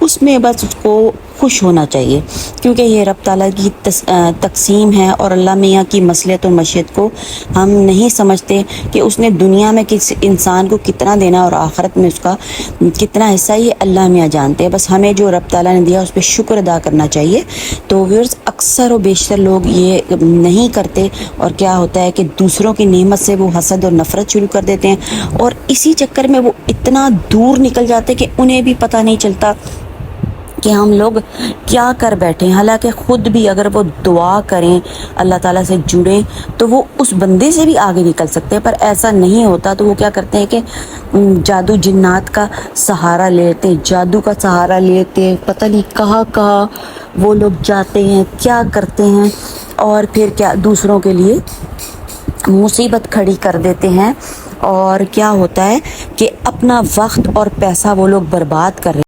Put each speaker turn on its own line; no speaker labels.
उसमें बस उसको खुश होना चाहिए, क्योंकि ये रब ताला की तकसीम है और अल्लाह मियाँ की मसलियत और मशीयत को हम नहीं समझते कि उसने दुनिया में किस इंसान को कितना देना और आखिरत में उसका कितना हिस्सा, ये अल्लाह मियाँ जानते हैं। बस हमें जो रब ताला ने दिया उस पर शुक्र अदा करना चाहिए। तो व्यूअर्स, अक्सर और बेशतर लोग ये नहीं करते और क्या होता है कि दूसरों की नेमत से वो हसद और नफ़रत शुरू कर देते हैं और इसी चक्कर में वो इतना दूर निकल जाते हैं कि उन्हें भी पता नहीं चलता कि हम लोग क्या कर बैठे हैं। हालांकि ख़ुद भी अगर वो दुआ करें, अल्लाह ताला से जुड़ें, तो वो उस बंदे से भी आगे निकल सकते हैं, पर ऐसा नहीं होता। तो वो क्या करते हैं कि जादू जिन्नात का सहारा लेते हैं, जादू का सहारा लेते हैं, पता नहीं कहाँ कहाँ वो लोग जाते हैं, क्या करते हैं और फिर क्या दूसरों के लिए मुसीबत खड़ी कर देते हैं। और क्या होता है कि अपना वक्त और पैसा वो लोग बर्बाद कर रहे हैं।